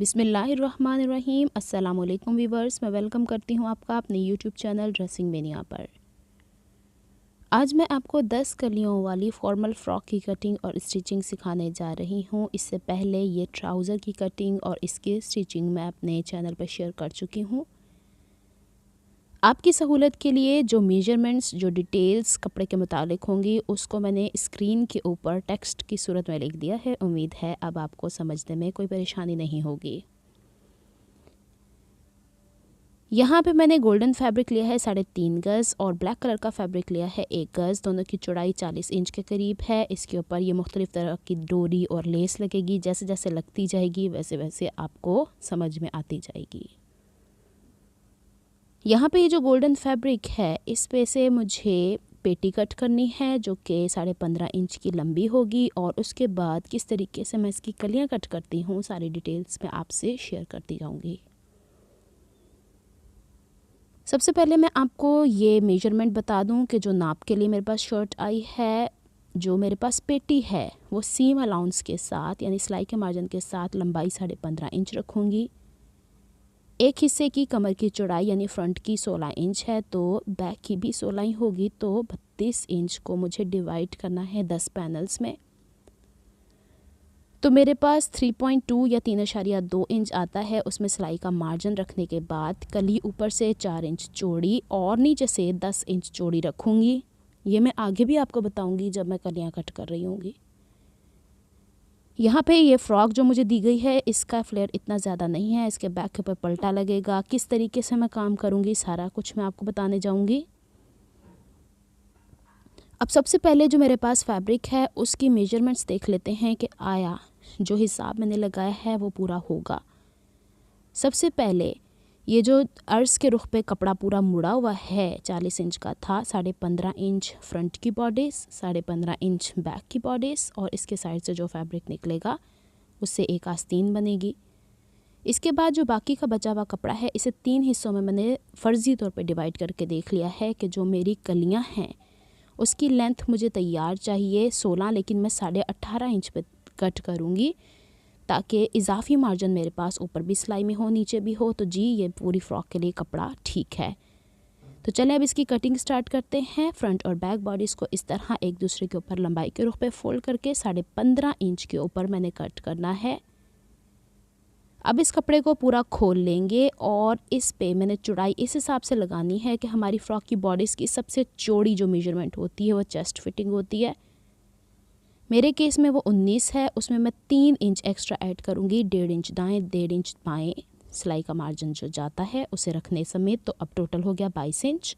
बिस्मिल्लाहिर्रहमानिर्रहीम। अस्सलाम वालेकुम वीवर्स, मैं वेलकम करती हूँ आपका अपने यूट्यूब चैनल ड्रेसिंग मेनिया पर। आज मैं आपको 10 कलियों वाली फॉर्मल फ़्रॉक की कटिंग और स्टिचिंग सिखाने जा रही हूँ। इससे पहले ये ट्राउज़र की कटिंग और इसकी स्टिचिंग मैं अपने चैनल पर शेयर कर चुकी हूँ। आपकी सहूलत के लिए जो मेजरमेंट्स, जो डिटेल्स कपड़े के मुतालिक होंगी, उसको मैंने स्क्रीन के ऊपर टेक्स्ट की सूरत में लिख दिया है। उम्मीद है अब आपको समझने में कोई परेशानी नहीं होगी। यहाँ पे मैंने गोल्डन फैब्रिक लिया है 3.5 गज़ और ब्लैक कलर का फैब्रिक लिया है 1 गज़। दोनों की चौड़ाई 40 इंच के करीब है। इसके ऊपर ये मुख्तलिफ़ तरह की डोरी और लेस लगेगी। जैसे जैसे लगती जाएगी वैसे वैसे आपको समझ में आती जाएगी। यहाँ पे ये जो गोल्डन फैब्रिक है, इस पे से मुझे पेटी कट करनी है जो कि 15.5 इंच की लंबी होगी। और उसके बाद किस तरीके से मैं इसकी कलियाँ कट करती हूँ, सारी डिटेल्स मैं आपसे शेयर करती जाऊँगी। सबसे पहले मैं आपको ये मेजरमेंट बता दूं कि जो नाप के लिए मेरे पास शर्ट आई है, जो मेरे पास पेटी है, वो सीम अलाउंस के साथ यानी सिलाई के मार्जिन के साथ लंबाई 15.5 इंच रखूँगी। एक हिस्से की कमर की चौड़ाई यानी फ्रंट की 16 इंच है तो बैक की भी 16 ही होगी, तो 32 इंच को मुझे डिवाइड करना है 10 पैनल्स में। तो मेरे पास 3.2 या 3.2 इंच आता है। उसमें सिलाई का मार्जिन रखने के बाद कली ऊपर से 4 इंच चौड़ी और नीचे से 10 इंच चौड़ी रखूँगी। ये मैं आगे भी आपको बताऊँगी जब मैं कलियाँ कट कर रही होंगी। यहाँ पे ये फ़्रॉक जो मुझे दी गई है, इसका फ्लेयर इतना ज़्यादा नहीं है। इसके बैक के ऊपर पल्टा लगेगा। किस तरीके से मैं काम करूँगी सारा कुछ मैं आपको बताने जाऊँगी। अब सबसे पहले जो मेरे पास फैब्रिक है उसकी मेजरमेंट्स देख लेते हैं कि आया जो हिसाब मैंने लगाया है वो पूरा होगा। सबसे पहले ये जो अर्ज़ के रुख पे कपड़ा पूरा मुड़ा हुआ है 40 इंच का था, 15.5 इंच फ्रंट की बॉडीज़, 15.5 इंच बैक की बॉडीज़ और इसके साइड से जो फैब्रिक निकलेगा उससे एक आस्तीन बनेगी। इसके बाद जो बाकी का बचा हुआ कपड़ा है, इसे 3 हिस्सों में मैंने फ़र्ज़ी तौर पे डिवाइड करके देख लिया है कि जो मेरी कलियां हैं उसकी लेंथ मुझे तैयार चाहिए 16, लेकिन मैं 18.5 इंच पे कट करूँगी ताकि इजाफी मार्जिन मेरे पास ऊपर भी सिलाई में हो, नीचे भी हो। तो जी ये पूरी फ़्रॉक के लिए कपड़ा ठीक है। तो चलें अब इसकी कटिंग स्टार्ट करते हैं। फ्रंट और बैक बॉडीज़ को इस तरह एक दूसरे के ऊपर लंबाई के रुख पे फोल्ड करके 15.5 इंच के ऊपर मैंने कट करना है। अब इस कपड़े को पूरा खोल लेंगे और इस पे मैंने चौड़ाई इस हिसाब से लगानी है कि हमारी फ़्रॉक की बॉडीज़ की सबसे चौड़ी जो मेजरमेंट होती है वो चेस्ट फिटिंग होती है। मेरे केस में वो 19 है। उसमें मैं 3 इंच एक्स्ट्रा ऐड करूँगी, 1.5 इंच दाएँ 1.5 इंच बाएँ सिलाई का मार्जिन जो जाता है उसे रखने समेत। तो अब टोटल हो गया 22 इंच।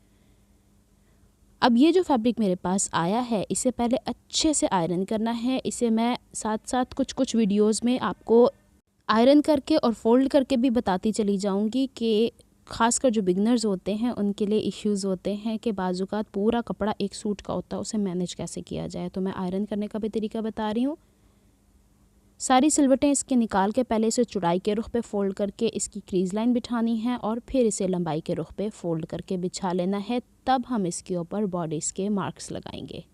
अब ये जो फैब्रिक मेरे पास आया है इसे पहले अच्छे से आयरन करना है। इसे मैं साथ साथ कुछ वीडियोज़ में आपको आयरन करके और फोल्ड करके भी बताती चली जाऊंगी कि ख़ासकर जो बिगनर्स होते हैं उनके लिए इश्यूज़ होते हैं कि बाज़ुकात पूरा कपड़ा एक सूट का होता है, उसे मैनेज कैसे किया जाए। तो मैं आयरन करने का भी तरीका बता रही हूँ। सारी सिलवटें इसके निकाल के पहले इसे चौड़ाई के रुख पे फ़ोल्ड करके इसकी क्रीज़ लाइन बिठानी है और फिर इसे लंबाई के रुख पे फ़ोल्ड करके बिछा लेना है। तब हम इसके ऊपर बॉडीज़ के मार्क्स लगाएंगे।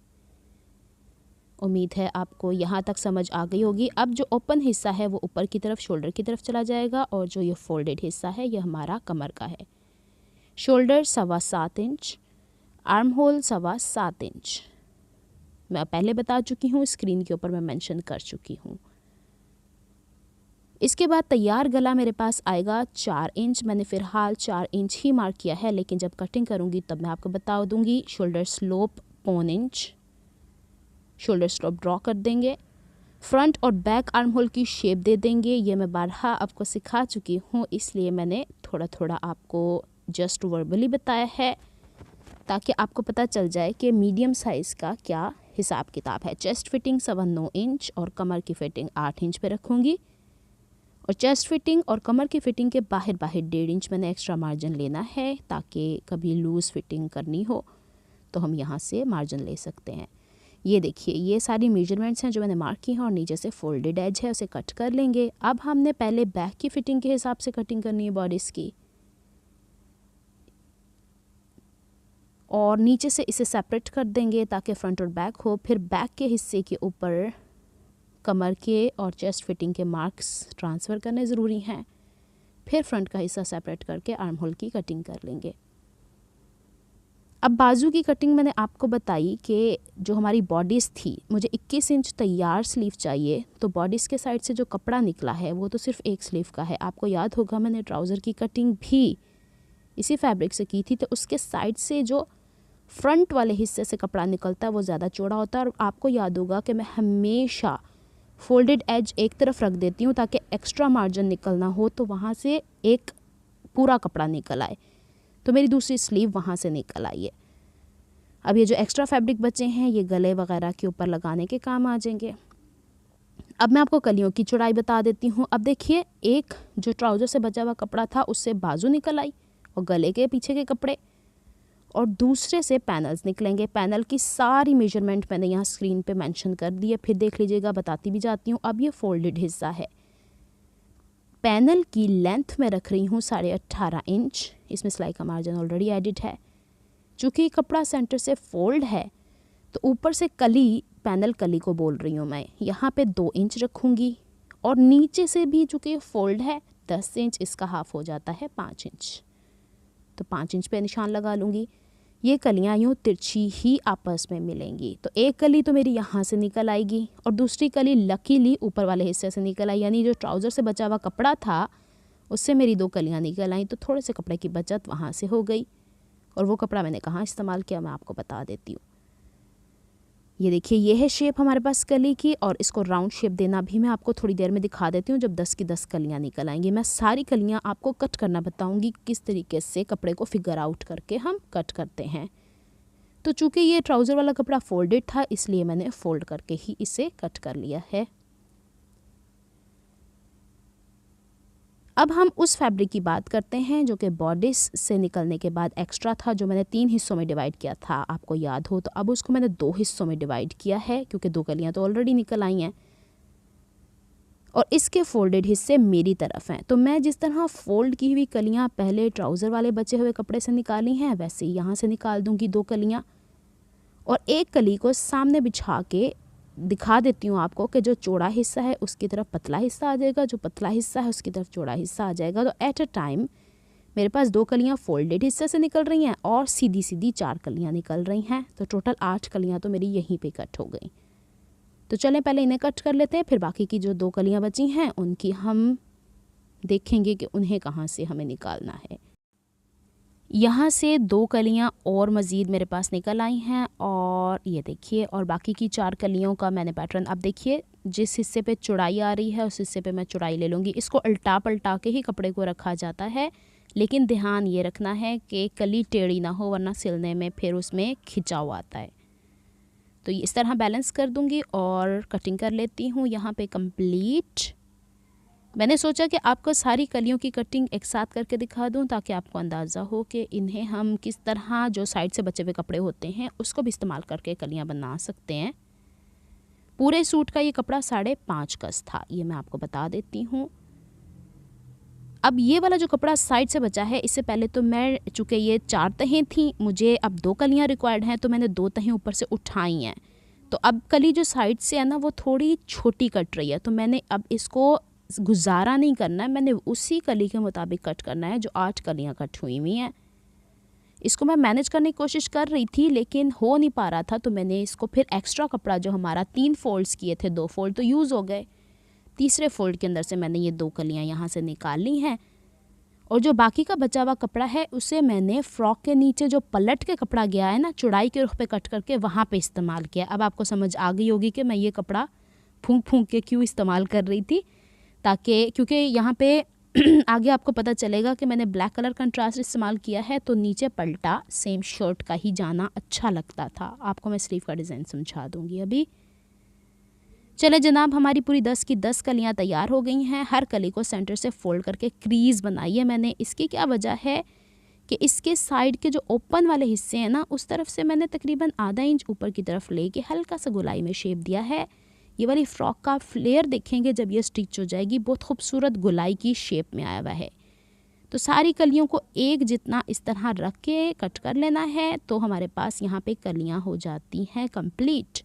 उम्मीद है आपको यहाँ तक समझ आ गई होगी। अब जो ओपन हिस्सा है वो ऊपर की तरफ शोल्डर की तरफ चला जाएगा और जो ये फोल्डेड हिस्सा है ये हमारा कमर का है। Shoulder 7.25 inch, arm hole 7.25 inch मैं पहले बता चुकी हूँ, स्क्रीन के ऊपर मैं मेंशन कर चुकी हूँ। इसके बाद तैयार गला मेरे पास आएगा 4 इंच। मैंने फ़िलहाल 4 इंच ही मार्क किया है, लेकिन जब कटिंग करूँगी तब मैं आपको बता दूँगी। Shoulder slope 1 inch, shoulder slope draw कर देंगे। फ्रंट और बैक आर्म होल की शेप दे देंगे। ये मैं बारहा आपको सिखा चुकी हूँ, इसलिए मैंने थोड़ा थोड़ा आपको जस्ट वर्बली बताया है ताकि आपको पता चल जाए कि मीडियम साइज़ का क्या हिसाब किताब है। चेस्ट फिटिंग 9 इंच और कमर की फिटिंग 8 इंच पे रखूँगी। और चेस्ट फिटिंग और कमर की फिटिंग के बाहर 1.5 इंच मैंने एक्स्ट्रा मार्जिन लेना है ताकि कभी लूज़ फिटिंग करनी हो तो हम यहाँ से मार्जिन ले सकते हैं। ये देखिए ये सारी मेजरमेंट्स हैं जो मैंने मार्क की हैं और नीचे से फोल्डेड एज है, उसे कट कर लेंगे। अब हमने पहले बैक की फ़िटिंग के हिसाब से कटिंग करनी है बॉडीज़ की और नीचे से इसे सेपरेट कर देंगे ताकि फ्रंट और बैक हो। फिर बैक के हिस्से के ऊपर कमर के और चेस्ट फिटिंग के मार्क्स ट्रांसफ़र करने ज़रूरी हैं। फिर फ्रंट का हिस्सा सेपरेट करके आर्म होल की कटिंग कर लेंगे। अब बाजू की कटिंग मैंने आपको बताई कि जो हमारी बॉडीज़ थी, मुझे 21 इंच तैयार स्लीव चाहिए, तो बॉडीज़ के साइड से जो कपड़ा निकला है वो तो सिर्फ एक स्लीव का है। आपको याद होगा मैंने ट्राउज़र की कटिंग भी इसी फैब्रिक से की थी, तो उसके साइड से जो फ्रंट वाले हिस्से से कपड़ा निकलता है वो ज़्यादा चौड़ा होता है। और आपको याद होगा कि मैं हमेशा फोल्डेड एज एक तरफ रख देती हूँ ताकि एक्स्ट्रा मार्जिन निकलना हो तो वहाँ से एक पूरा कपड़ा निकल आए। तो मेरी दूसरी स्लीव वहाँ से निकल आई है। अब ये जो एक्स्ट्रा फैब्रिक बचे हैं ये गले वगैरह के ऊपर लगाने के काम आ जाएंगे। अब मैं आपको कलियों की चौड़ाई बता देती हूँ। अब देखिए, एक जो ट्राउज़र से बचा हुआ कपड़ा था उससे बाजू निकल आई और गले के पीछे के कपड़े, और दूसरे से पैनल्स निकलेंगे। पैनल की सारी मेजरमेंट मैंने यहाँ स्क्रीन पे मेंशन कर दी है, फिर देख लीजिएगा, बताती भी जाती हूँ। अब ये फोल्डेड हिस्सा है। पैनल की लेंथ में रख रही हूँ 18.5 इंच। इसमें सिलाई का मार्जिन ऑलरेडी एडिड है। चूँकि कपड़ा सेंटर से फोल्ड है तो ऊपर से कली, पैनल कली को बोल रही हूँ मैं, यहाँ पे 2 इंच रखूँगी, और नीचे से भी चूँकि फोल्ड है 10 इंच, इसका हाफ हो जाता है 5 इंच, तो 5 इंच पे निशान लगा लूँगी। ये कलियाँ यूँ तिरछी ही आपस में मिलेंगी। तो एक कली तो मेरी यहाँ से निकल आएगी और दूसरी कली लकीली ऊपर वाले हिस्से से निकल आई, यानी जो ट्राउज़र से बचा हुआ कपड़ा था उससे मेरी 2 कलियाँ निकल आई। तो थोड़े से कपड़े की बचत वहाँ से हो गई। और वो कपड़ा मैंने कहाँ इस्तेमाल किया मैं आपको बता देती हूँ। ये देखिए, ये है शेप हमारे पास कली की, और इसको राउंड शेप देना भी मैं आपको थोड़ी देर में दिखा देती हूँ जब 10 की 10 कलियाँ निकल आएंगी। मैं सारी कलियाँ आपको कट करना बताऊँगी किस तरीके से कपड़े को फिगर आउट करके हम कट करते हैं। तो चूँकि ये ट्राउज़र वाला कपड़ा फोल्डेड था इसलिए मैंने फोल्ड करके ही इसे कट कर लिया है। अब हम उस फैब्रिक की बात करते हैं जो कि बॉडीज़ से निकलने के बाद एक्स्ट्रा था, जो मैंने 3 हिस्सों में डिवाइड किया था, आपको याद हो। तो अब उसको मैंने 2 हिस्सों में डिवाइड किया है क्योंकि 2 कलियाँ तो ऑलरेडी निकल आई हैं और इसके फोल्डेड हिस्से मेरी तरफ हैं। तो मैं जिस तरह फोल्ड की हुई कलियाँ पहले ट्राउज़र वाले बचे हुए कपड़े से निकाली हैं वैसे ही यहाँ से निकाल दूँगी 2 कलियाँ, और एक कली को सामने बिछा के दिखा देती हूँ आपको कि जो चौड़ा हिस्सा है उसकी तरफ पतला हिस्सा आ जाएगा, जो पतला हिस्सा है उसकी तरफ चौड़ा हिस्सा आ जाएगा। तो एट अ टाइम मेरे पास 2 कलियाँ फोल्डेड हिस्से से निकल रही हैं और सीधी सीधी 4 कलियाँ निकल रही हैं। तो टोटल 8 कलियाँ तो मेरी यहीं पे कट हो गई। तो चलें पहले इन्हें कट कर लेते हैं, फिर बाकी की जो 2 कलियाँ बची हैं उनकी हम देखेंगे कि उन्हें कहाँ से हमें निकालना है। यहाँ से 2 कलियाँ और मज़ीद मेरे पास निकल आई हैं, और ये देखिए, और बाकी की 4 कलियों का मैंने पैटर्न, अब देखिए जिस हिस्से पे चौड़ाई आ रही है उस हिस्से पे मैं चौड़ाई ले लूँगी। इसको उल्टा पलटा के ही कपड़े को रखा जाता है, लेकिन ध्यान ये रखना है कि कली टेढ़ी ना हो वरना सिलने में फिर उसमें खिंचाव आता है। तो इस तरह बैलेंस कर दूँगी और कटिंग कर लेती हूँ यहाँ पे कंप्लीट। मैंने सोचा कि आपको सारी कलियों की कटिंग एक साथ करके दिखा दूं ताकि आपको अंदाज़ा हो कि इन्हें हम किस तरह जो साइड से बचे हुए कपड़े होते हैं उसको भी इस्तेमाल करके कलियां बना सकते हैं। पूरे सूट का ये कपड़ा 5.5 गज था, ये मैं आपको बता देती हूँ। अब ये वाला जो कपड़ा साइड से बचा है, इससे पहले तो मैं, चूँकि ये 4 तहें थी, मुझे अब 2 कलियाँ रिक्वायर्ड हैं तो मैंने 2 तहें ऊपर से उठाई हैं। तो अब कली जो साइड से है ना वो थोड़ी छोटी कट रही है, तो मैंने अब इसको गुजारा नहीं करना है, मैंने उसी कली के मुताबिक कट करना है जो 8 कलियां कट हुई हुई हैं। इसको मैं मैनेज करने की कोशिश कर रही थी लेकिन हो नहीं पा रहा था, तो मैंने इसको फिर एक्स्ट्रा कपड़ा जो हमारा 3 फोल्ड्स किए थे, 2 फोल्ड तो यूज़ हो गए, तीसरे फोल्ड के अंदर से मैंने ये 2 कलियां यहाँ से निकाल ली हैं, और जो बाकी का बचा हुआ कपड़ा है उसे मैंने फ्रॉक के नीचे जो पलट के कपड़ा गया है ना चौड़ाई के रुख पे कट करके वहाँ पे इस्तेमाल किया। अब आपको समझ आ गई होगी कि मैं ये कपड़ा फूंक फूंक के क्यों इस्तेमाल कर रही थी, ताकि क्योंकि यहाँ पे आगे आपको पता चलेगा कि मैंने ब्लैक कलर कंट्रास्ट इस्तेमाल किया है तो नीचे पलटा सेम शर्ट का ही जाना अच्छा लगता था। आपको मैं स्लीव का डिज़ाइन समझा दूँगी अभी। चले जनाब, हमारी पूरी 10 की 10 कलियाँ तैयार हो गई हैं। हर कली को सेंटर से फोल्ड करके क्रीज़ बनाई है मैंने। इसकी क्या वजह है कि इसके साइड के जो ओपन वाले हिस्से हैं ना उस तरफ से मैंने तकरीबन आधा इंच ऊपर की तरफ लेके हल्का सा गोलाई में शेप दिया है। ये वाली फ़्रॉक का फ्लेयर देखेंगे जब ये स्टिच हो जाएगी, बहुत खूबसूरत गोलाई की शेप में आया हुआ है। तो सारी कलियों को एक जितना इस तरह रख के कट कर लेना है, तो हमारे पास यहाँ पे कलियाँ हो जाती हैं कंप्लीट।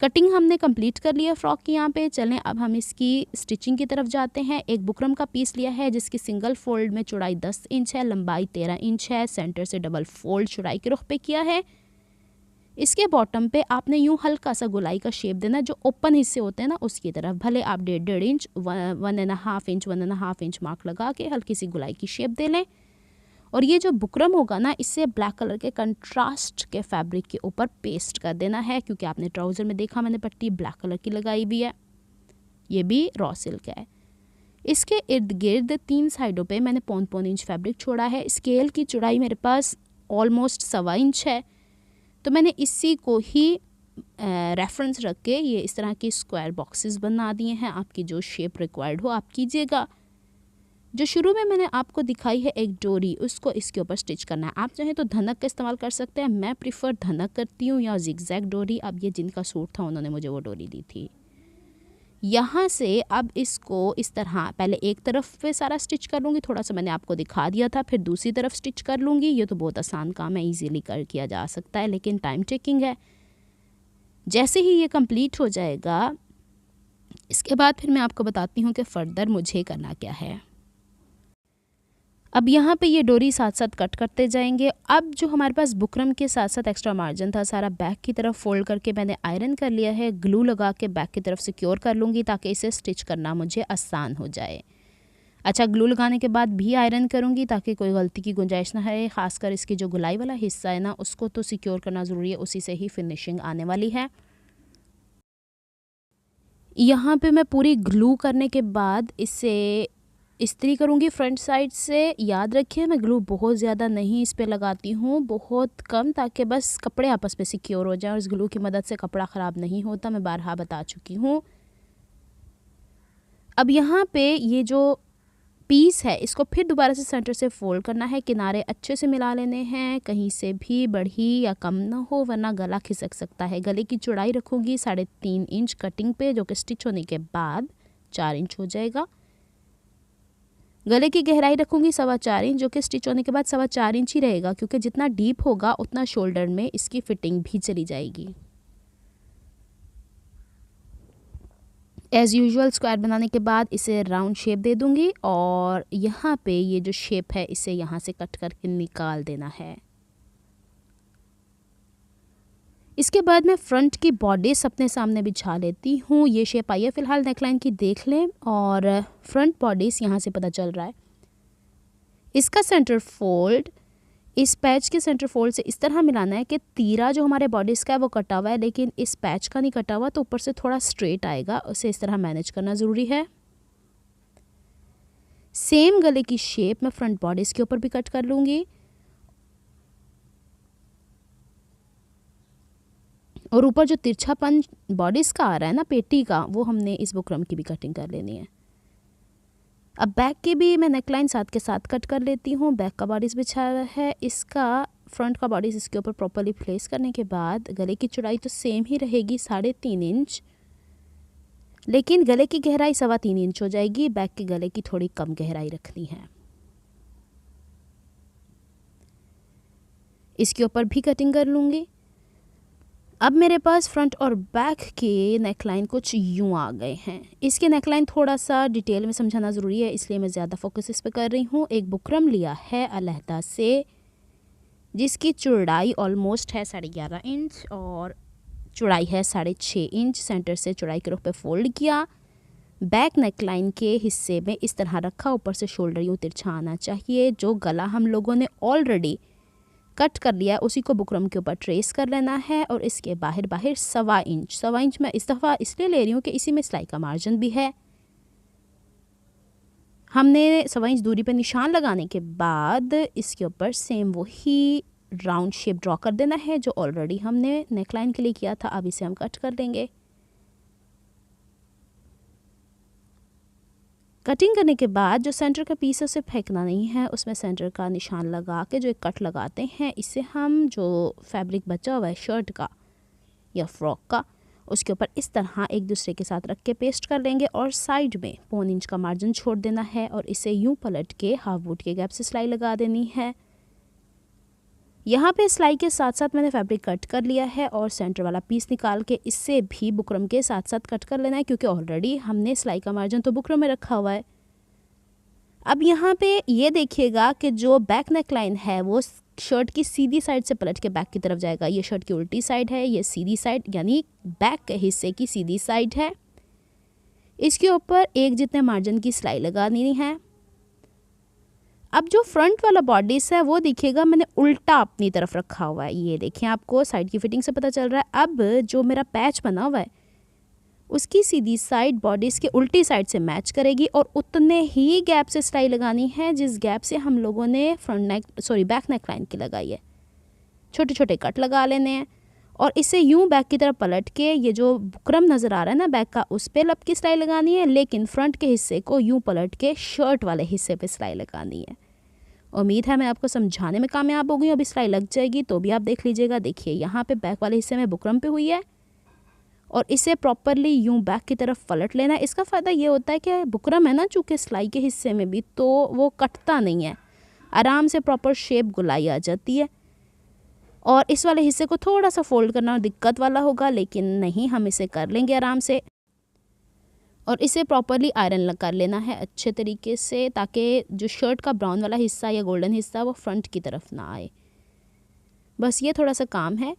कटिंग हमने कंप्लीट कर लिया फ्रॉक की यहाँ पे। चलें अब हम इसकी स्टिचिंग की तरफ जाते हैं। एक बुकरम का पीस लिया है जिसकी सिंगल फोल्ड में चौड़ाई 10 इंच है, लंबाई 13 इंच है। सेंटर से डबल फोल्ड चौड़ाई के रुख पे किया है। इसके बॉटम पे आपने यूँ हल्का सा गोलाई का शेप देना, जो ओपन हिस्से होते हैं ना उसकी तरफ। भले आप 1.5 इंच 1.5 इंच 1.5 इंच मार्क लगा के हल्की सी गोलाई की शेप दे लें। और ये जो बुकरम होगा ना, इससे ब्लैक कलर के कंट्रास्ट के फैब्रिक के ऊपर पेस्ट कर देना है, क्योंकि आपने ट्राउज़र में देखा मैंने पट्टी ब्लैक कलर की लगाई हुई है। ये भी रॉ सिल्क है। इसके इर्द गिर्द 3 साइडों पे मैंने 0.5 इंच फैब्रिक छोड़ा है। स्केल की चौड़ाई मेरे पास ऑलमोस्ट 1.25 इंच है, तो मैंने इसी को ही रेफरेंस रख के ये इस तरह के स्क्वायर बॉक्सेस बना दिए हैं। आपकी जो शेप रिक्वायर्ड हो आप कीजिएगा। जो शुरू में मैंने आपको दिखाई है एक डोरी, उसको इसके ऊपर स्टिच करना है। आप चाहें तो धनक का इस्तेमाल कर सकते हैं, मैं प्रिफर धनक करती हूँ, या जिगजैग डोरी। अब ये जिनका सूट था उन्होंने मुझे वो डोरी दी थी। यहाँ से अब इसको इस तरह पहले एक तरफ पे सारा स्टिच कर लूँगी, थोड़ा सा मैंने आपको दिखा दिया था, फिर दूसरी तरफ स्टिच कर लूँगी। ये तो बहुत आसान काम है, ईजीली किया जा सकता है, लेकिन टाइम टेकिंग है। जैसे ही ये कंप्लीट हो जाएगा, इसके बाद फिर मैं आपको बताती हूँ कि फ़र्दर मुझे करना क्या है। अब यहाँ पे ये डोरी साथ साथ कट करते जाएंगे। अब जो हमारे पास बुकरम के साथ साथ एक्स्ट्रा मार्जिन था, सारा बैक की तरफ फोल्ड करके मैंने आयरन कर लिया है। ग्लू लगा के बैक की तरफ सिक्योर कर लूँगी ताकि इसे स्टिच करना मुझे आसान हो जाए। अच्छा, ग्लू लगाने के बाद भी आयरन करूँगी ताकि कोई गलती की गुंजाइश ना है। ख़ासकर इसकी जो गुलाई वाला हिस्सा है ना, उसको तो सिक्योर करना ज़रूरी है, उसी से ही फिनिशिंग आने वाली है। यहाँ पे मैं पूरी ग्लू करने के बाद इसे इस्त्री करूँगी फ्रंट साइड से। याद रखिए मैं ग्लू बहुत ज़्यादा नहीं इस पे लगाती हूँ, बहुत कम, ताकि बस कपड़े आपस में सिक्योर हो जाएं। और इस ग्लू की मदद से कपड़ा ख़राब नहीं होता, मैं बारहा बता चुकी हूँ। अब यहाँ पे ये जो पीस है इसको फिर दोबारा से सेंटर से फोल्ड करना है। किनारे अच्छे से मिला लेने हैं, कहीं से भी बढ़ी या कम ना हो, वरना गला खिसक सकता है। गले की चौड़ाई रखूँगी 3.5 इंच कटिंग पे, जो कि स्टिच होने के बाद 4 इंच हो जाएगा। गले की गहराई रखूँगी 4.25 इंच, जो कि स्टिच होने के बाद 4.25 इंच ही रहेगा, क्योंकि जितना डीप होगा उतना शोल्डर में इसकी फिटिंग भी चली जाएगी। एज़ यूजुअल स्क्वायर बनाने के बाद इसे राउंड शेप दे दूँगी, और यहाँ पे ये जो शेप है इसे यहाँ से कट करके निकाल देना है। इसके बाद मैं फ्रंट की बॉडीज अपने सामने बिछा लेती हूँ। ये शेप आई है फ़िलहाल नेकलाइन की, देख लें। और फ्रंट बॉडीज़ यहाँ से पता चल रहा है। इसका सेंटर फोल्ड इस पैच के सेंटर फोल्ड से इस तरह मिलाना है कि तीरा जो हमारे बॉडीज़ का है वो कटा हुआ है, लेकिन इस पैच का नहीं कटा हुआ, तो ऊपर से थोड़ा स्ट्रेट आएगा। उसे इस तरह मैनेज करना ज़रूरी है। सेम गले की शेप मैं फ्रंट बॉडीज़ के ऊपर भी कट कर लूँगी, और ऊपर जो तिरछापन बॉडीज़ का आ रहा है ना, पेटी का, वो हमने इस बुकरम की भी कटिंग कर लेनी है। अब बैक की भी मैं नेकलाइन साथ के साथ कट कर लेती हूँ। बैक का बॉडीज़ बिछाया हुआ है, इसका फ्रंट का बॉडीज़ इसके ऊपर प्रॉपर्ली प्लेस करने के बाद गले की चौड़ाई तो सेम ही रहेगी 3.5 इंच, लेकिन गले की गहराई 3.25 इंच हो जाएगी। बैक के गले की थोड़ी कम गहराई रखनी है। इसके ऊपर भी कटिंग कर लूँगी। अब मेरे पास फ्रंट और बैक के नेकलाइन कुछ यूँ आ गए हैं। इसके नेकलाइन थोड़ा सा डिटेल में समझाना ज़रूरी है, इसलिए मैं ज़्यादा फोकस इस पर कर रही हूँ। एक बुकरम लिया है अलहदा से, जिसकी चौड़ाई ऑलमोस्ट है 11.5 इंच और चौड़ाई है 6.5 इंच। सेंटर से चौड़ाई के रुख पे फोल्ड किया। बैक नेकलाइन के हिस्से में इस तरह रखा, ऊपर से शोल्डर यूँ तिरछा आना चाहिए। जो गला हम लोगों ने ऑलरेडी कट कर लिया उसी को बुकरम के ऊपर ट्रेस कर लेना है, और इसके बाहर 1.25 इंच मैं इस दफ़ा इसलिए ले रही हूँ कि इसी में सिलाई का मार्जिन भी है। हमने 1.25 इंच दूरी पर निशान लगाने के बाद इसके ऊपर सेम वही राउंड शेप ड्रॉ कर देना है जो ऑलरेडी हमने नेकलाइन के लिए किया था। अब इसे हम कट कर देंगे। कटिंग करने के बाद जो सेंटर का पीस है उसे फेंकना नहीं है, उसमें सेंटर का निशान लगा के जो एक कट लगाते हैं, इससे हम जो फैब्रिक बचा हुआ है शर्ट का या फ्रॉक का, उसके ऊपर इस तरह एक दूसरे के साथ रख के पेस्ट कर लेंगे, और साइड में 0.25 इंच का मार्जिन छोड़ देना है, और इसे यूं पलट के हाफ बूट के गैप से सिलाई लगा देनी है। यहाँ पे सिलाई के साथ साथ मैंने फैब्रिक कट कर लिया है और सेंटर वाला पीस निकाल के इससे भी बुकरम के साथ साथ कट कर लेना है, क्योंकि ऑलरेडी हमने सिलाई का मार्जिन तो बुकरम में रखा हुआ है। अब यहाँ पे ये देखिएगा कि जो बैक नेक लाइन है वो शर्ट की सीधी साइड से पलट के बैक की तरफ जाएगा। ये शर्ट की उल्टी साइड है, ये सीधी साइड यानी बैक के हिस्से की सीधी साइड है। इसके ऊपर एक जितने मार्जिन की सिलाई लगानी है। अब जो फ्रंट वाला बॉडीस है वो देखिएगा मैंने उल्टा अपनी तरफ रखा हुआ है। ये देखिए, आपको साइड की फिटिंग से पता चल रहा है। अब जो मेरा पैच बना हुआ है उसकी सीधी साइड बॉडीज़ के उल्टी साइड से मैच करेगी और उतने ही गैप से सिलाई लगानी है जिस गैप से हम लोगों ने बैक नेक लाइन की लगाई है। छोटे छोटे कट लगा लेने हैं और इसे यूं बैक की तरफ पलट के ये जो बुकरम नज़र आ रहा है ना बैक का, उस पर लब की सिलाई लगानी है, लेकिन फ्रंट के हिस्से को यूं पलट के शर्ट वाले हिस्से पे सिलाई लगानी है। उम्मीद है मैं आपको समझाने में कामयाब हो गई। अभी सिलाई लग जाएगी तो भी आप देख लीजिएगा। देखिए यहाँ पे बैक वाले हिस्से में बुकरम पे हुई है और इसे प्रॉपरली यूं बैक की तरफ पलट लेना है। इसका फ़ायदा ये होता है कि बुकरम है ना चूँकि सिलाई के हिस्से में भी, तो वो कटता नहीं है, आराम से प्रॉपर शेप गुलाई आ जाती है। और इस वाले हिस्से को थोड़ा सा फोल्ड करना दिक्कत वाला होगा, लेकिन नहीं, हम इसे कर लेंगे आराम से। और इसे प्रॉपरली आयरन कर लेना है अच्छे तरीके से, ताकि जो शर्ट का ब्राउन वाला हिस्सा या गोल्डन हिस्सा वो फ्रंट की तरफ ना आए। बस ये थोड़ा सा काम है।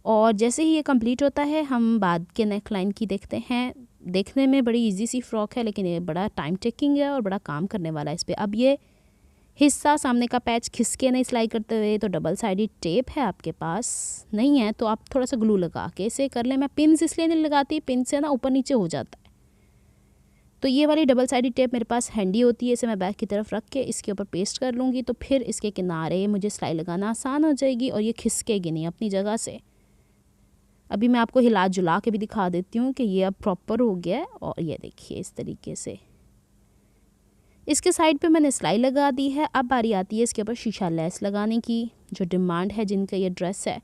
और जैसे ही ये कंप्लीट होता है हम बाद के नेक लाइन की देखते हैं। देखने में बड़ी इजी सी फ्रॉक है, लेकिन ये बड़ा टाइम टेकिंग है और बड़ा काम करने वाला है इस पर। अब ये हिस्सा सामने का पैच खिसके नहीं सिलाई करते हुए, तो डबल साइडेड टेप है आपके पास, नहीं है तो आप थोड़ा सा ग्लू लगा के इसे कर लें। मैं पिन्स इसलिए नहीं लगाती, पिन से ना ऊपर नीचे हो जाता है। तो ये वाली डबल साइडेड टेप मेरे पास हैंडी होती है, इसे मैं बैक की तरफ रख के इसके ऊपर पेस्ट कर लूँगी, तो फिर इसके किनारे मुझे सिलाई लगाना आसान हो जाएगी और ये खिसकेगी नहीं अपनी जगह से। अभी मैं आपको हिला जुला के भी दिखा देती हूँ कि ये अब प्रॉपर हो गया है। और ये देखिए इस तरीके से इसके साइड पे मैंने सिलाई लगा दी है। अब बारी आती है इसके ऊपर शीशा लेस लगाने की, जो डिमांड है जिनका ये ड्रेस है।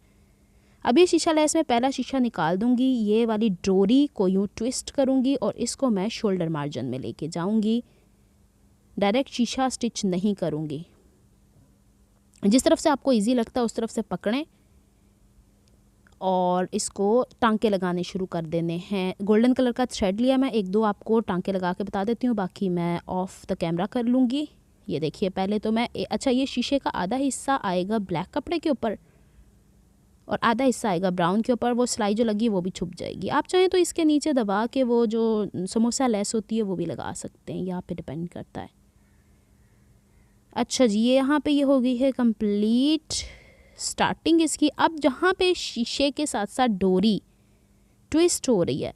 अब ये शीशा लेस में पहला शीशा निकाल दूंगी, ये वाली डोरी को यूँ ट्विस्ट करूंगी और इसको मैं शोल्डर मार्जिन में लेके जाऊंगी। डायरेक्ट शीशा स्टिच नहीं करूंगी। जिस तरफ से आपको इजी लगता है उस तरफ से पकड़ें और इसको टांके लगाने शुरू कर देने हैं। गोल्डन कलर का थ्रेड लिया मैं, एक दो आपको टांके लगा के बता देती हूँ, बाकी मैं ऑफ द कैमरा कर लूँगी। ये देखिए पहले तो मैं अच्छा, ये शीशे का आधा हिस्सा आएगा ब्लैक कपड़े के ऊपर और आधा हिस्सा आएगा ब्राउन के ऊपर। वो सिलाई जो लगी वो भी छुप जाएगी। आप चाहें तो इसके नीचे दबा के वो जो समोसा लेस होती है वो भी लगा सकते हैं, यहाँ पे डिपेंड करता है। अच्छा जी, ये यहाँ पे ये हो गई है कंप्लीट स्टार्टिंग इसकी। अब जहाँ पे शीशे के साथ साथ डोरी ट्विस्ट हो रही है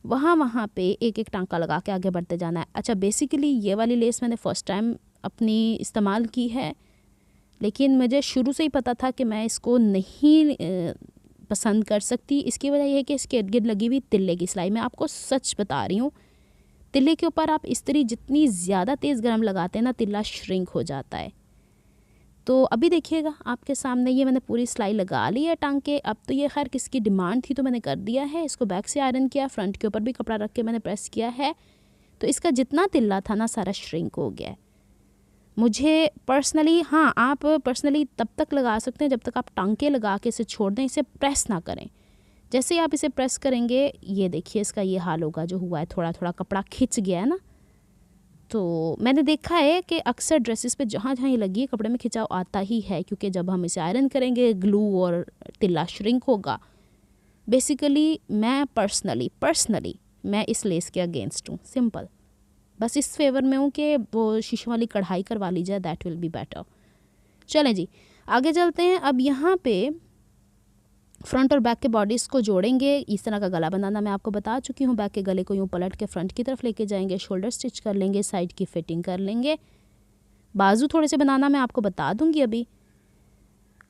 वहाँ पे एक एक टांका लगा के आगे बढ़ते जाना है। अच्छा, बेसिकली ये वाली लेस मैंने फ़र्स्ट टाइम अपनी इस्तेमाल की है, लेकिन मुझे शुरू से ही पता था कि मैं इसको नहीं पसंद कर सकती। इसकी वजह यह है कि इसके इर्द गिर्द लगी हुई तिल्ले की सिलाई। मैं आपको सच बता रही हूँ, तिल्ले के ऊपर आप इस्त्री जितनी ज़्यादा तेज़ गरम लगाते हैं ना, तिल्ला श्रिंक हो जाता है। तो अभी देखिएगा आपके सामने ये मैंने पूरी सिलाई लगा ली है टांके। अब तो ये खैर किसकी डिमांड थी तो मैंने कर दिया है। इसको बैक से आयरन किया, फ्रंट के ऊपर भी कपड़ा रख के मैंने प्रेस किया है, तो इसका जितना तिल्ला था ना सारा श्रिंक हो गया है। मुझे पर्सनली, हाँ आप पर्सनली तब तक लगा सकते हैं जब तक आप टांके लगा के इसे छोड़ दें, इसे प्रेस ना करें। जैसे ही आप इसे प्रेस करेंगे ये देखिए इसका ये हाल होगा जो हुआ है, थोड़ा थोड़ा कपड़ा खिंच गया है ना। तो मैंने देखा है कि अक्सर ड्रेसेस पे जहाँ जहाँ ये लगी है कपड़े में खिंचाव आता ही है, क्योंकि जब हम इसे आयरन करेंगे ग्लू और तिल्ला श्रिंक होगा। बेसिकली मैं पर्सनली मैं इस लेस के अगेंस्ट हूँ, सिंपल। बस इस फेवर में हूँ कि वो शीशे वाली कढ़ाई करवा ली जाए, दैट विल बी बेटर। चलें जी आगे चलते हैं। अब यहाँ पे फ्रंट और बैक के बॉडीज़ को जोड़ेंगे। इस तरह का गला बनाना मैं आपको बता चुकी हूँ। बैक के गले को यूँ पलट के फ्रंट की तरफ लेके जाएंगे, शोल्डर स्टिच कर लेंगे, साइड की फिटिंग कर लेंगे। बाजू थोड़े से बनाना मैं आपको बता दूँगी अभी।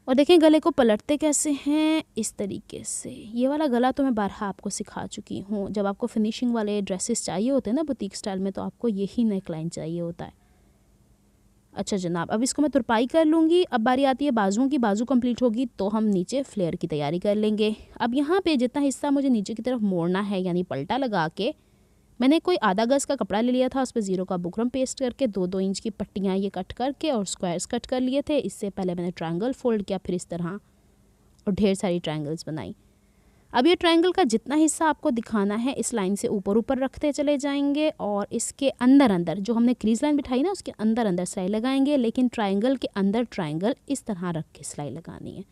और देखें गले को पलटते कैसे हैं, इस तरीके से। ये वाला गला तो मैं बारहा आपको सिखा चुकी हूँ। जब आपको फिनिशिंग वाले ड्रेसेस चाहिए होते हैं ना बुटीक स्टाइल में, तो आपको यही नेक लाइन चाहिए होता है। अच्छा जनाब, अब इसको मैं तुरपाई कर लूँगी। अब बारी आती है बाजुओं की। बाजू कंप्लीट होगी तो हम नीचे फ्लेयर की तैयारी कर लेंगे। अब यहाँ पे जितना हिस्सा मुझे नीचे की तरफ मोड़ना है, यानी पलटा लगा के मैंने कोई आधा गज़ का कपड़ा ले लिया था, उस पर ज़ीरो का बुकरम पेस्ट करके 2-2 इंच की पट्टियाँ ये कट करके और स्क्वायर्स कट कर लिए थे। इससे पहले मैंने ट्रायंगल फोल्ड किया, फिर इस तरह, और ढेर सारी ट्रायंगल्स बनाई। अब ये ट्रायंगल का जितना हिस्सा आपको दिखाना है इस लाइन से ऊपर ऊपर रखते चले जाएंगे और इसके अंदर अंदर जो हमने क्रीज लाइन बिठाई ना उसके अंदर अंदर सिलाई लगाएंगे, लेकिन ट्रायंगल के अंदर ट्रायंगल इस तरह रख के सिलाई लगानी है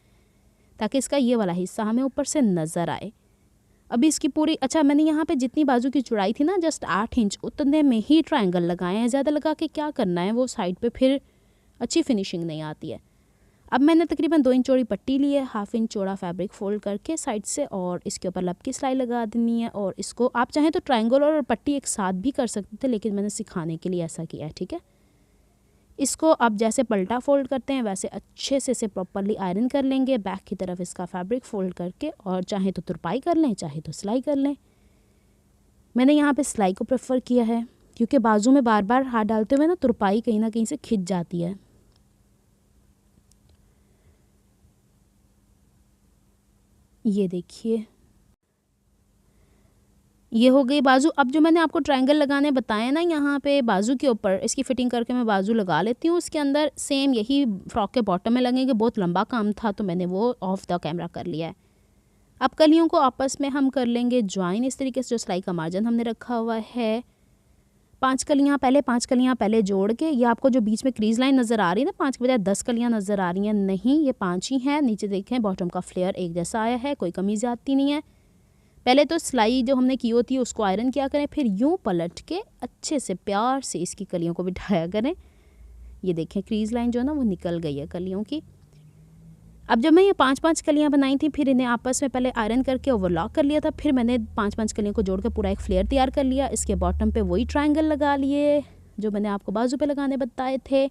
ताकि इसका ये वाला हिस्सा हमें ऊपर से नज़र आए। अभी इसकी पूरी, अच्छा मैंने यहाँ पे जितनी बाजू की चौड़ाई थी ना जस्ट 8 इंच, उतने में ही ट्रायंगल लगाए हैं। ज़्यादा लगा के क्या करना है, वो साइड पे फिर अच्छी फिनिशिंग नहीं आती है। अब मैंने तकरीबन 2 इंच चौड़ी पट्टी ली है, 1/2 इंच चौड़ा फैब्रिक फोल्ड करके साइड से, और इसके ऊपर लब की सिलाई लगा देनी है। और इसको आप चाहें तो ट्रायंगल और पट्टी एक साथ भी कर सकते थे, लेकिन मैंने सिखाने के लिए ऐसा किया है, ठीक है। इसको अब जैसे पलटा फोल्ड करते हैं वैसे अच्छे से इसे प्रॉपरली आयरन कर लेंगे, बैक की तरफ इसका फैब्रिक फोल्ड करके, और चाहे तो तुरपाई कर लें चाहे तो सिलाई कर लें। मैंने यहाँ पे सिलाई को प्रेफर किया है क्योंकि बाजू में बार बार हाथ डालते हुए ना तुरपाई कहीं ना कहीं से खिंच जाती है। ये देखिए ये हो गई बाजू। अब जो मैंने आपको ट्रायंगल लगाने बताया ना यहाँ पे बाजू के ऊपर, इसकी फिटिंग करके मैं बाजू लगा लेती हूँ। उसके अंदर सेम यही फ्रॉक के बॉटम में लगेंगे। बहुत लंबा काम था तो मैंने वो ऑफ द कैमरा कर लिया है। अब कलियों को आपस में हम कर लेंगे ज्वाइन इस तरीके से। जो सिलाई का मार्जिन हमने रखा हुआ है 5 कलियाँ पहले जोड़ के, ये आपको जो बीच में क्रीज लाइन नज़र आ रही है ना 5 के बजाय 10 कलियाँ नज़र आ रही हैं, नहीं ये 5 ही हैं। नीचे देखें बॉटम का फ्लेयर एक जैसा आया है, कोई कमी ज़्यादती नहीं है। पहले तो सिलाई जो हमने की होती है उसको आयरन किया करें, फिर यूँ पलट के अच्छे से प्यार से इसकी कलियों को बिठाया करें। ये देखें क्रीज लाइन जो है ना वो निकल गई है कलियों की। अब जब मैं ये 5-5 कलियाँ बनाई थी, फिर इन्हें आपस में पहले आयरन करके ओवरलॉक कर लिया था, फिर मैंने 5-5 कलियों को जोड़ कर पूरा एक फ्लेयर तैयार कर लिया। इसके बॉटम पे वही ट्रायंगल लगा लिए जो मैंने आपको बाजू पे लगाने बताए थे।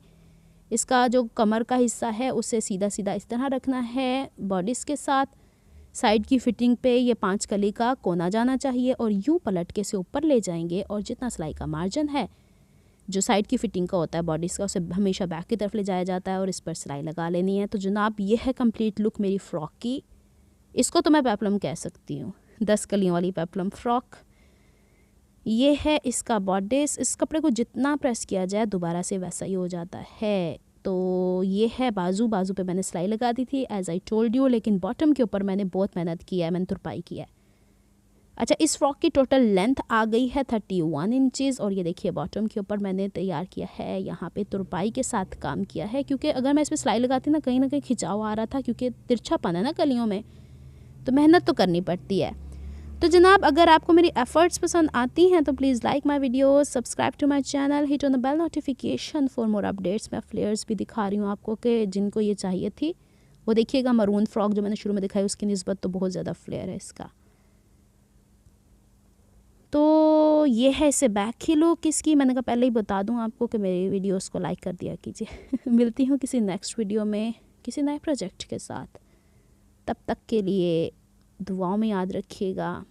इसका जो कमर का हिस्सा है उसे सीधा सीधा इस तरह रखना है बॉडीज़ के साथ। साइड की फिटिंग पे ये 5 कली का कोना जाना चाहिए और यूँ पलट के से ऊपर ले जाएंगे, और जितना सिलाई का मार्जिन है जो साइड की फिटिंग का होता है बॉडीज़ का उसे हमेशा बैक की तरफ ले जाया जाता है और इस पर सिलाई लगा लेनी है। तो जनाब ये है कंप्लीट लुक मेरी फ़्रॉक की। इसको तो मैं पेप्लम कह सकती हूँ, 10 कलियों वाली पेप्लम फ़्रॉक। ये है इसका बॉडीज़। इस कपड़े को जितना प्रेस किया जाए दोबारा से वैसा ही हो जाता है। तो ये है बाजू पे मैंने सिलाई लगा दी थी एज़ आई टोल्ड यू, लेकिन बॉटम के ऊपर मैंने बहुत मेहनत किया है, मैंने तुरपाई किया है। अच्छा इस फ्रॉक की टोटल लेंथ आ गई है 31 इंचेस, और ये देखिए बॉटम के ऊपर मैंने तैयार किया है, यहाँ पे तुरपाई के साथ काम किया है, क्योंकि अगर मैं इस पर सिलाई लगाती ना कहीं खिंचाव आ रहा था, क्योंकि तिरछापन है ना कलियों में, तो मेहनत तो करनी पड़ती है। तो जनाब अगर आपको मेरी एफर्ट्स पसंद आती हैं तो please like my videos, subscribe to my channel, hit on the bell notification for more updates. मैं फ्लेयर्स भी दिखा रही हूँ आपको कि जिनको ये चाहिए थी वो देखिएगा। मरून फ्रॉक जो मैंने शुरू में दिखाई उसकी निस्बत तो बहुत ज़्यादा फ्लेयर है इसका। तो ये है इससे बैक की लुक इसकी। मैंने कहा पहले ही बता दूँ आपको कि मेरी वीडियोज़ को लाइक कर दिया कीजिए। मिलती हूँ किसी नेक्स्ट वीडियो में किसी नए प्रोजेक्ट के साथ। तब तक के लिए दुआओं में याद रखिएगा।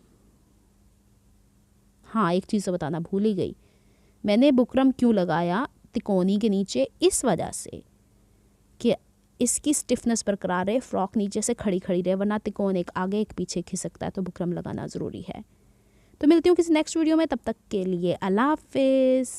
हाँ एक चीज़ तो बताना भूल ही गई, मैंने बुकरम क्यों लगाया तिकोनी के नीचे, इस वजह से कि इसकी स्टिफनेस बरकरार रहे, फ्रॉक नीचे से खड़ी रहे, वरना तिकोन एक आगे एक पीछे खिसकता है, तो बुकरम लगाना ज़रूरी है। तो मिलती हूँ किसी नेक्स्ट वीडियो में, तब तक के लिए अल्लाह हाफिज़।